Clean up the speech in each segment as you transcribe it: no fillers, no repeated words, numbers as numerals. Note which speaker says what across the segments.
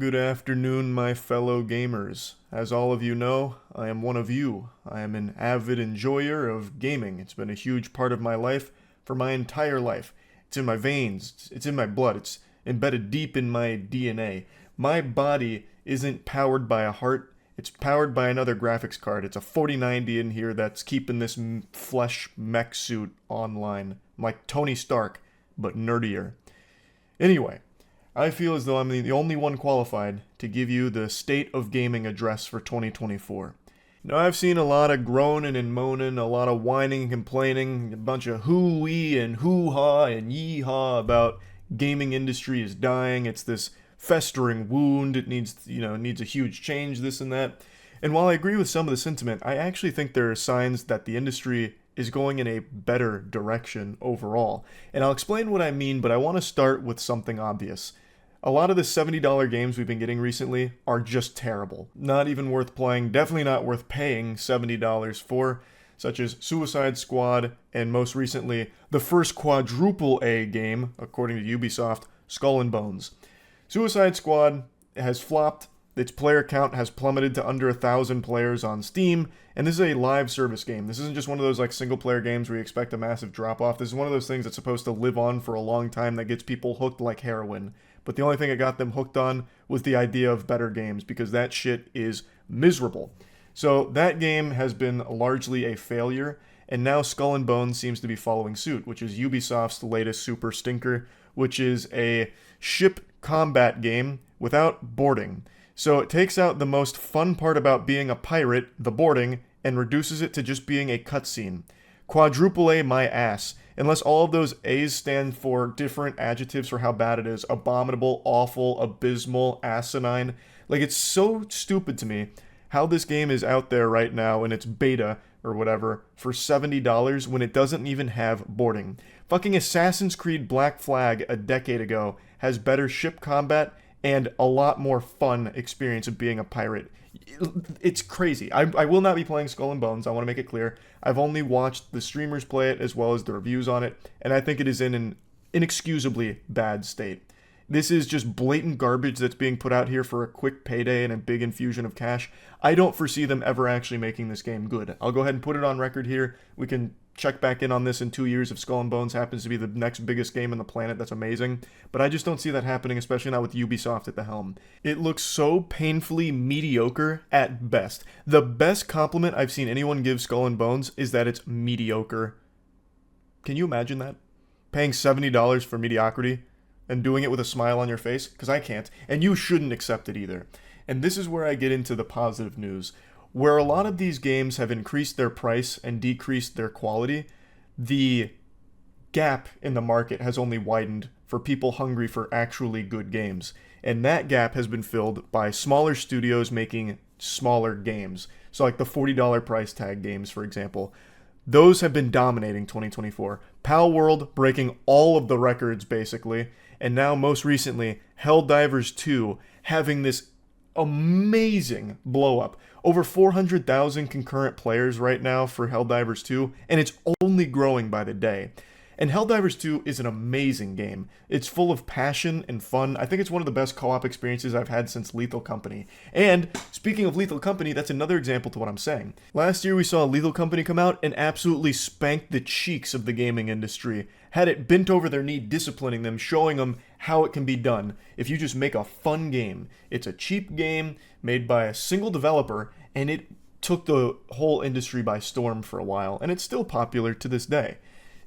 Speaker 1: Good afternoon, my fellow gamers. As all of you know, I am one of you. I am an avid enjoyer of gaming. It's been a huge part of my life for my entire life. It's in my veins, it's in my blood, it's embedded deep in my DNA. My body isn't powered by a heart, it's powered by another graphics card. It's a 4090 in here that's keeping this flesh mech suit online. I'm like Tony Stark, but nerdier. Anyway, I feel as though I'm the only one qualified to give you the state of gaming address for 2024. Now, I've seen a lot of groaning and moaning, a lot of whining and complaining, a bunch of hoo-wee and hoo-ha and yee-haw about gaming industry is dying. It's this festering wound. It needs a huge change, this and that. And while I agree with some of the sentiment, I actually think there are signs that the industry is going in a better direction overall. And I'll explain what I mean, but I want to start with something obvious. A lot of the $70 games we've been getting recently are just terrible. Not even worth playing, definitely not worth paying $70 for, such as Suicide Squad, and most recently, the first quadruple A game, according to Ubisoft, Skull and Bones. Suicide Squad has flopped, its player count has plummeted to under 1,000 players on Steam, and this is a live service game. This isn't just one of those like single player games where you expect a massive drop off. This is one of those things that's supposed to live on for a long time that gets people hooked like heroin. But the only thing it got them hooked on was the idea of better games, because that shit is miserable. So that game has been largely a failure, and now Skull and Bones seems to be following suit, which is Ubisoft's latest super stinker, which is a ship combat game without boarding. So it takes out the most fun part about being a pirate, the boarding, and reduces it to just being a cutscene. Quadruple A my ass. Unless all of those A's stand for different adjectives for how bad it is. Abominable, awful, abysmal, asinine. Like, it's so stupid to me how this game is out there right now in its beta or whatever for $70 when it doesn't even have boarding. Fucking Assassin's Creed Black Flag a decade ago has better ship combat and a lot more fun experience of being a pirate. It's crazy. I will not be playing Skull and Bones, I want to make it clear. I've only watched the streamers play it as well as the reviews on it, and I think it is in an inexcusably bad state. This is just blatant garbage that's being put out here for a quick payday and a big infusion of cash. I don't foresee them ever actually making this game good. I'll go ahead and put it on record here. We can check back in on this in 2 years if Skull and Bones happens to be the next biggest game on the planet. That's amazing. But I just don't see that happening, especially not with Ubisoft at the helm. It looks so painfully mediocre at best. The best compliment I've seen anyone give Skull and Bones is that it's mediocre. Can you imagine that? Paying $70 for mediocrity and doing it with a smile on your face? Because I can't. And you shouldn't accept it either. And this is where I get into the positive news. Where a lot of these games have increased their price and decreased their quality, the gap in the market has only widened for people hungry for actually good games. And that gap has been filled by smaller studios making smaller games. So like the $40 price tag games, for example. Those have been dominating 2024. Pal World breaking all of the records, basically. And now, most recently, Helldivers 2 having this amazing blow up. Over 400,000 concurrent players right now for Helldivers 2, and it's only growing by the day. And Helldivers 2 is an amazing game. It's full of passion and fun. I think it's one of the best co-op experiences I've had since Lethal Company. And speaking of Lethal Company, that's another example to what I'm saying. Last year we saw Lethal Company come out and absolutely spanked the cheeks of the gaming industry. Had it bent over their knee disciplining them, showing them how it can be done if you just make a fun game. It's a cheap game made by a single developer, and it took the whole industry by storm for a while, and it's still popular to this day.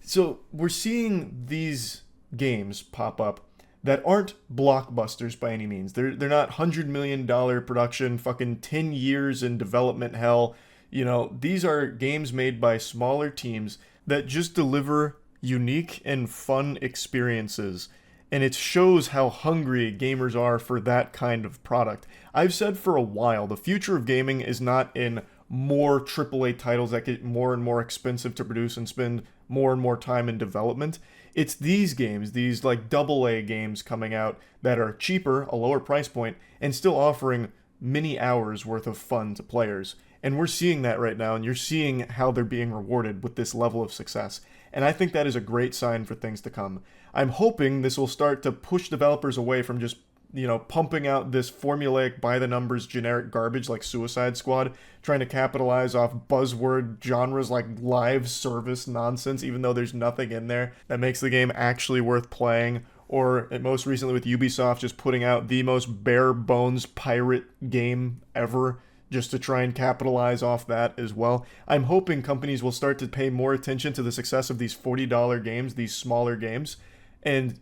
Speaker 1: So we're seeing these games pop up that aren't blockbusters by any means. They're not $100 million production, fucking 10 years in development hell. You know, these are games made by smaller teams that just deliver unique and fun experiences. And it shows how hungry gamers are for that kind of product. I've said for a while, the future of gaming is not in more AAA titles that get more and more expensive to produce and spend more and more time in development. It's these games, these like AA games coming out that are cheaper, a lower price point, and still offering many hours worth of fun to players. And we're seeing that right now, and you're seeing how they're being rewarded with this level of success. And I think that is a great sign for things to come. I'm hoping this will start to push developers away from just pumping out this formulaic by the numbers generic garbage like Suicide Squad, trying to capitalize off buzzword genres like live service nonsense, even though there's nothing in there that makes the game actually worth playing. Or most recently with Ubisoft just putting out the most bare bones pirate game ever, just to try and capitalize off that as well. I'm hoping companies will start to pay more attention to the success of these $40 games, these smaller games, and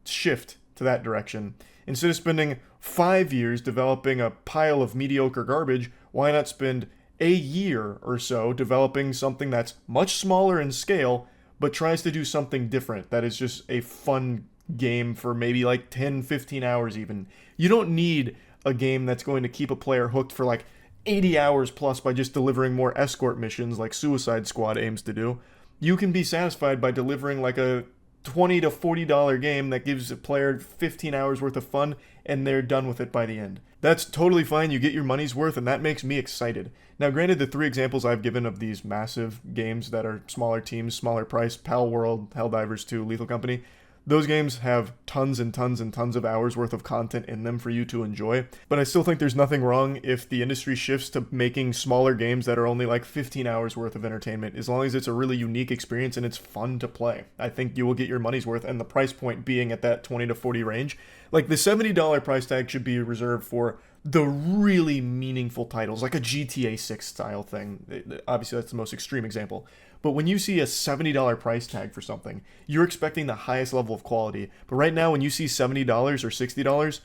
Speaker 1: shift to that direction. Instead of spending 5 years developing a pile of mediocre garbage, why not spend a year or so developing something that's much smaller in scale, but tries to do something different that is just a fun game for maybe like 10, 15 hours even. You don't need a game that's going to keep a player hooked for like 80 hours plus by just delivering more escort missions like Suicide Squad aims to do. You can be satisfied by delivering like a $20 to $40 game that gives a player 15 hours worth of fun and they're done with it by the end. That's totally fine. You get your money's worth, and that makes me excited. Now, granted, the 3 examples I've given of these massive games that are smaller teams, smaller price, Pal World, Helldivers 2, Lethal Company, those games have tons and tons and tons of hours worth of content in them for you to enjoy. But I still think there's nothing wrong if the industry shifts to making smaller games that are only like 15 hours worth of entertainment, as long as it's a really unique experience and it's fun to play. I think you will get your money's worth, and the price point being at that 20 to 40 range. Like the $70 price tag should be reserved for the really meaningful titles, like a GTA 6 style thing. Obviously, that's the most extreme example. But when you see a $70 price tag for something, you're expecting the highest level of quality. But right now, when you see $70 or $60,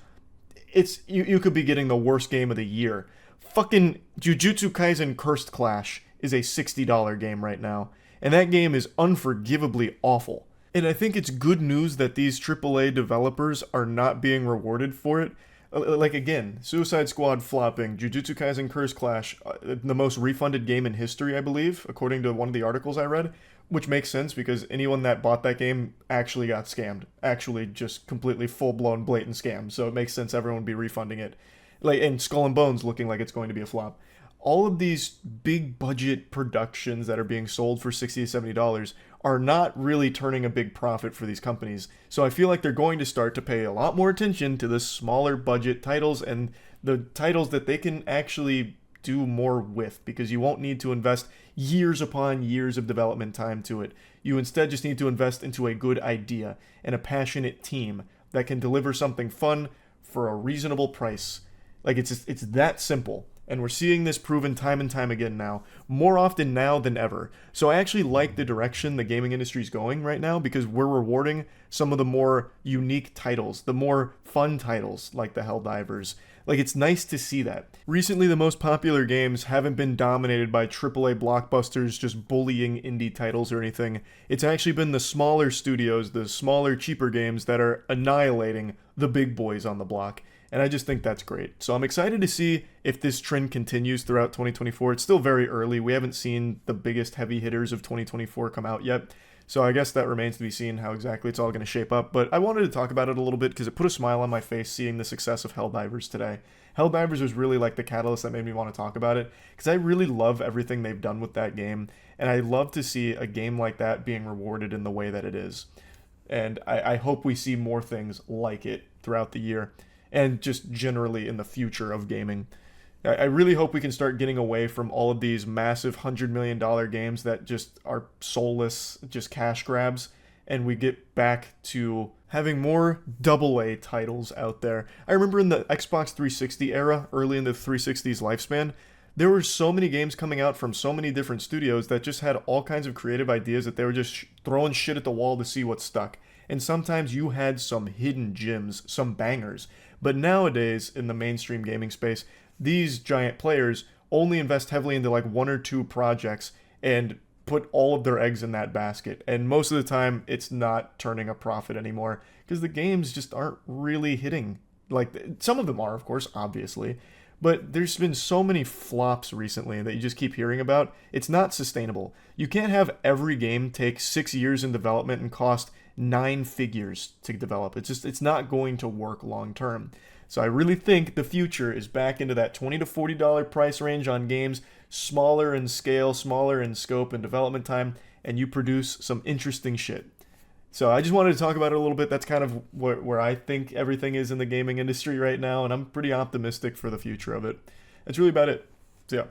Speaker 1: it's you could be getting the worst game of the year. Fucking Jujutsu Kaisen Cursed Clash is a $60 game right now, and that game is unforgivably awful. And I think it's good news that these AAA developers are not being rewarded for it. Like, again, Suicide Squad flopping, Jujutsu Kaisen Cursed Clash, the most refunded game in history, I believe, according to one of the articles I read, which makes sense because anyone that bought that game actually got scammed. Actually, just completely full-blown blatant scam, so it makes sense everyone would be refunding it. And Skull and Bones looking like it's going to be a flop. All of these big budget productions that are being sold for $60 to $70 are not really turning a big profit for these companies. So I feel like they're going to start to pay a lot more attention to the smaller budget titles and the titles that they can actually do more with, because you won't need to invest years upon years of development time to it. You instead just need to invest into a good idea and a passionate team that can deliver something fun for a reasonable price. Like it's that simple. And we're seeing this proven time and time again now, more often now than ever. So I actually like the direction the gaming industry is going right now, because we're rewarding some of the more unique titles, the more fun titles like the Helldivers. Like, it's nice to see that. Recently, the most popular games haven't been dominated by AAA blockbusters just bullying indie titles or anything. It's actually been the smaller studios, the smaller, cheaper games that are annihilating the big boys on the block. And I just think that's great. So I'm excited to see if this trend continues throughout 2024. It's still very early. We haven't seen the biggest heavy hitters of 2024 come out yet. So I guess that remains to be seen how exactly it's all going to shape up. But I wanted to talk about it a little bit because it put a smile on my face seeing the success of Helldivers today. Helldivers was really like the catalyst that made me want to talk about it, because I really love everything they've done with that game. And I love to see a game like that being rewarded in the way that it is. And I hope we see more things like it throughout the year, and just generally in the future of gaming. I really hope we can start getting away from all of these massive $100 million games that just are soulless, just cash grabs, and we get back to having more AA titles out there. I remember in the Xbox 360 era, early in the 360's lifespan, there were so many games coming out from so many different studios that just had all kinds of creative ideas that they were just throwing shit at the wall to see what stuck. And sometimes you had some hidden gems, some bangers. But nowadays, in the mainstream gaming space, these giant players only invest heavily into like 1 or 2 projects and put all of their eggs in that basket. And most of the time, it's not turning a profit anymore because the games just aren't really hitting. Like, some of them are, of course, obviously. But there's been so many flops recently that you just keep hearing about. It's not sustainable. You can't have every game take 6 years in development and cost 9 figures to develop. It's not going to work long term. So I really think the future is back into that $20 to $40 price range on games, smaller in scale, smaller in scope and development time, and you produce some interesting shit. So I just wanted to talk about it a little bit. That's kind of where I think everything is in the gaming industry right now, and I'm pretty optimistic for the future of it. That's really about it. So yeah.